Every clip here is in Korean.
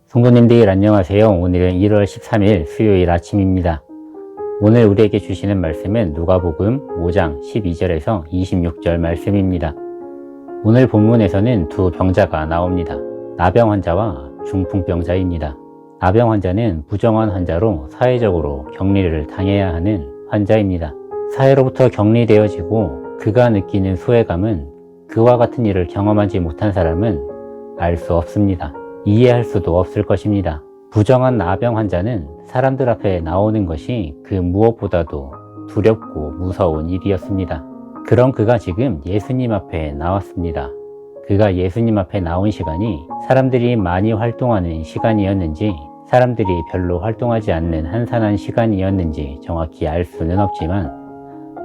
성도님들 안녕하세요. 오늘은 1월 13일 수요일 아침입니다. 오늘 우리에게 주시는 말씀은 누가복음 5장 12절에서 26절 말씀입니다. 오늘 본문에서는 두 병자가 나옵니다. 나병 환자와 중풍병자입니다. 나병 환자는 부정한 환자로 사회적으로 격리를 당해야 하는 환자입니다. 사회로부터 격리되어지고 그가 느끼는 소외감은 그와 같은 일을 경험하지 못한 사람은 알 수 없습니다. 이해할 수도 없을 것입니다. 부정한 나병 환자는 사람들 앞에 나오는 것이 그 무엇보다도 두렵고 무서운 일이었습니다. 그런 그가 지금 예수님 앞에 나왔습니다. 그가 예수님 앞에 나온 시간이 사람들이 많이 활동하는 시간이었는지 사람들이 별로 활동하지 않는 한산한 시간이었는지 정확히 알 수는 없지만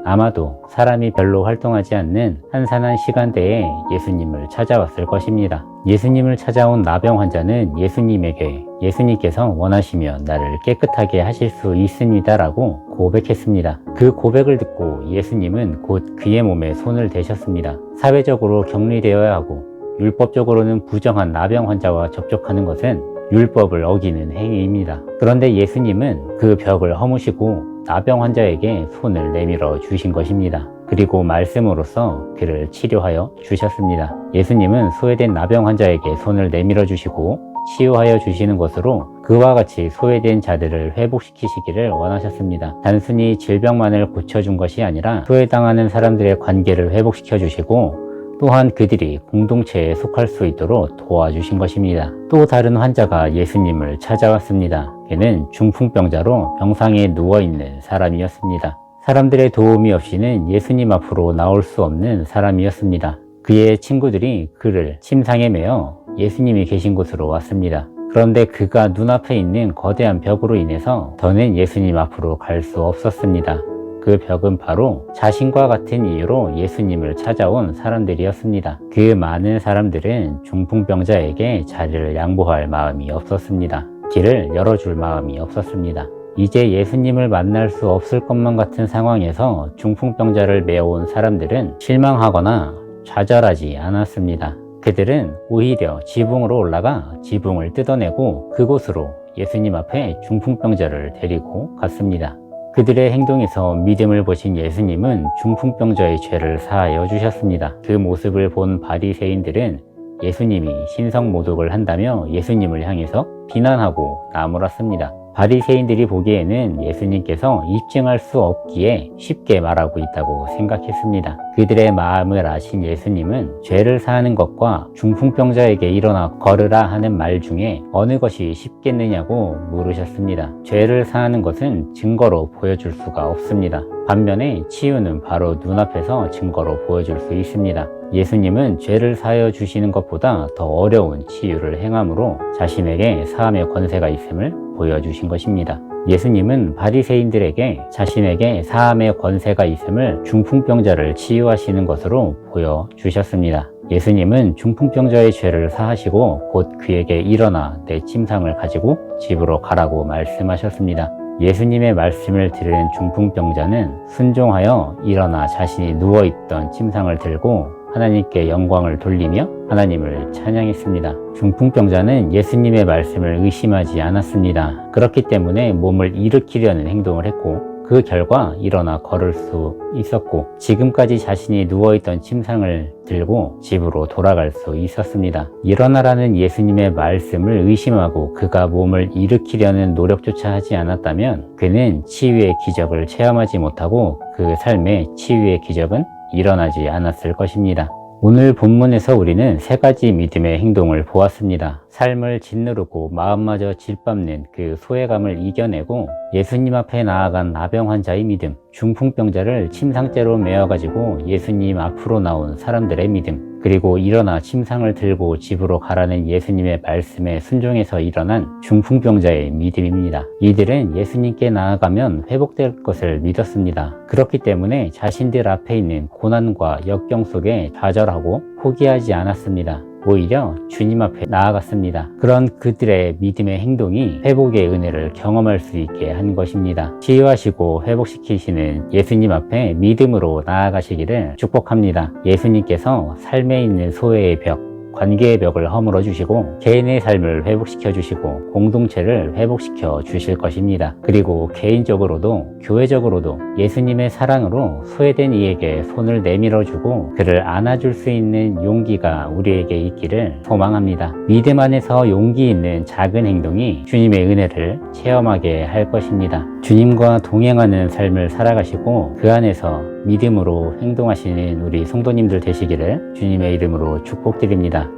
아마도 사람이 별로 활동하지 않는 한산한 시간대에 예수님을 찾아왔을 것입니다. 예수님을 찾아온 나병 환자는 예수님에게 예수님께서 원하시면 나를 깨끗하게 하실 수 있습니다 라고 고백했습니다. 그 고백을 듣고 예수님은 곧 그의 몸에 손을 대셨습니다. 사회적으로 격리되어야 하고 율법적으로는 부정한 나병 환자와 접촉하는 것은 율법을 어기는 행위입니다. 그런데 예수님은 그 벽을 허무시고 나병 환자에게 손을 내밀어 주신 것입니다. 그리고 말씀으로써 그를 치료하여 주셨습니다. 예수님은 소외된 나병 환자에게 손을 내밀어 주시고 치유하여 주시는 것으로 그와 같이 소외된 자들을 회복시키시기를 원하셨습니다. 단순히 질병만을 고쳐준 것이 아니라 소외당하는 사람들의 관계를 회복시켜 주시고 또한 그들이 공동체에 속할 수 있도록 도와주신 것입니다. 또 다른 환자가 예수님을 찾아왔습니다. 그는 중풍병자로 병상에 누워있는 사람이었습니다. 사람들의 도움이 없이는 예수님 앞으로 나올 수 없는 사람이었습니다. 그의 친구들이 그를 침상에 매어 예수님이 계신 곳으로 왔습니다. 그런데 그가 눈앞에 있는 거대한 벽으로 인해서 더는 예수님 앞으로 갈 수 없었습니다. 그 벽은 바로 자신과 같은 이유로 예수님을 찾아온 사람들이었습니다. 그 많은 사람들은 중풍병자에게 자리를 양보할 마음이 없었습니다. 길을 열어줄 마음이 없었습니다. 이제 예수님을 만날 수 없을 것만 같은 상황에서 중풍병자를 메어온 사람들은 실망하거나 좌절하지 않았습니다. 그들은 오히려 지붕으로 올라가 지붕을 뜯어내고 그곳으로 예수님 앞에 중풍병자를 데리고 갔습니다. 그들의 행동에서 믿음을 보신 예수님은 중풍병자의 죄를 사하여 주셨습니다. 그 모습을 본 바리새인들은 예수님이 신성모독을 한다며 예수님을 향해서 비난하고 나무랐습니다. 바리새인들이 보기에는 예수님께서 입증할 수 없기에 쉽게 말하고 있다고 생각했습니다. 그들의 마음을 아신 예수님은 죄를 사하는 것과 중풍병자에게 일어나 걸으라 하는 말 중에 어느 것이 쉽겠느냐고 물으셨습니다. 죄를 사하는 것은 증거로 보여줄 수가 없습니다. 반면에 치유는 바로 눈앞에서 증거로 보여줄 수 있습니다. 예수님은 죄를 사하여 주시는 것보다 더 어려운 치유를 행함으로 자신에게 사함의 권세가 있음을 보여주신 것입니다. 예수님은 바리새인들에게 자신에게 사함의 권세가 있음을 중풍병자를 치유하시는 것으로 보여주셨습니다. 예수님은 중풍병자의 죄를 사하시고 곧 그에게 일어나 내 침상을 가지고 집으로 가라고 말씀하셨습니다. 예수님의 말씀을 들은 중풍병자는 순종하여 일어나 자신이 누워있던 침상을 들고 하나님께 영광을 돌리며 하나님을 찬양했습니다. 중풍병자는 예수님의 말씀을 의심하지 않았습니다. 그렇기 때문에 몸을 일으키려는 행동을 했고 그 결과 일어나 걸을 수 있었고 지금까지 자신이 누워있던 침상을 들고 집으로 돌아갈 수 있었습니다. 일어나라는 예수님의 말씀을 의심하고 그가 몸을 일으키려는 노력조차 하지 않았다면 그는 치유의 기적을 체험하지 못하고 그 삶의 치유의 기적은 일어나지 않았을 것입니다. 오늘 본문에서 우리는 세 가지 믿음의 행동을 보았습니다. 삶을 짓누르고 마음마저 짓밟는 그 소외감을 이겨내고 예수님 앞에 나아간 나병 환자의 믿음, 중풍병자를 침상째로 메어가지고 예수님 앞으로 나온 사람들의 믿음, 그리고 일어나 침상을 들고 집으로 가라는 예수님의 말씀에 순종해서 일어난 중풍병자의 믿음입니다. 이들은 예수님께 나아가면 회복될 것을 믿었습니다. 그렇기 때문에 자신들 앞에 있는 고난과 역경 속에 좌절하고 포기하지 않았습니다. 오히려 주님 앞에 나아갔습니다. 그런 그들의 믿음의 행동이 회복의 은혜를 경험할 수 있게 한 것입니다. 치유하시고 회복시키시는 예수님 앞에 믿음으로 나아가시기를 축복합니다. 예수님께서 삶에 있는 소외의 벽, 관계의 벽을 허물어 주시고 개인의 삶을 회복시켜 주시고 공동체를 회복시켜 주실 것입니다. 그리고 개인적으로도 교회적으로도 예수님의 사랑으로 소외된 이에게 손을 내밀어 주고 그를 안아줄 수 있는 용기가 우리에게 있기를 소망합니다. 믿음 안에서 용기 있는 작은 행동이 주님의 은혜를 체험하게 할 것입니다. 주님과 동행하는 삶을 살아가시고 그 안에서 믿음으로 행동하시는 우리 성도님들 되시기를 주님의 이름으로 축복드립니다.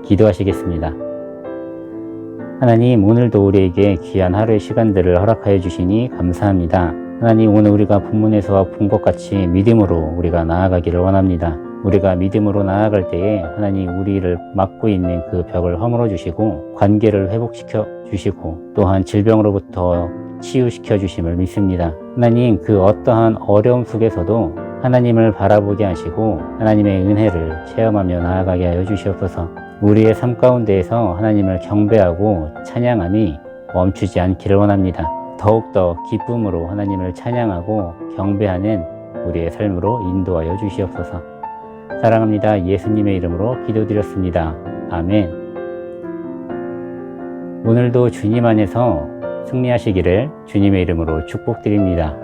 기도하시겠습니다. 하나님, 오늘도 우리에게 귀한 하루의 시간들을 허락하여 주시니 감사합니다. 하나님, 오늘 우리가 본문에서 본 것 같이 믿음으로 우리가 나아가기를 원합니다. 우리가 믿음으로 나아갈 때에 하나님 우리를 막고 있는 그 벽을 허물어 주시고 관계를 회복시켜 주시고 또한 질병으로부터 치유시켜 주심을 믿습니다. 하나님, 그 어떠한 어려움 속에서도 하나님을 바라보게 하시고 하나님의 은혜를 체험하며 나아가게 하여 주시옵소서. 우리의 삶 가운데에서 하나님을 경배하고 찬양함이 멈추지 않기를 원합니다. 더욱더 기쁨으로 하나님을 찬양하고 경배하는 우리의 삶으로 인도하여 주시옵소서. 사랑합니다. 예수님의 이름으로 기도드렸습니다. 아멘. 오늘도 주님 안에서 승리하시기를 주님의 이름으로 축복드립니다.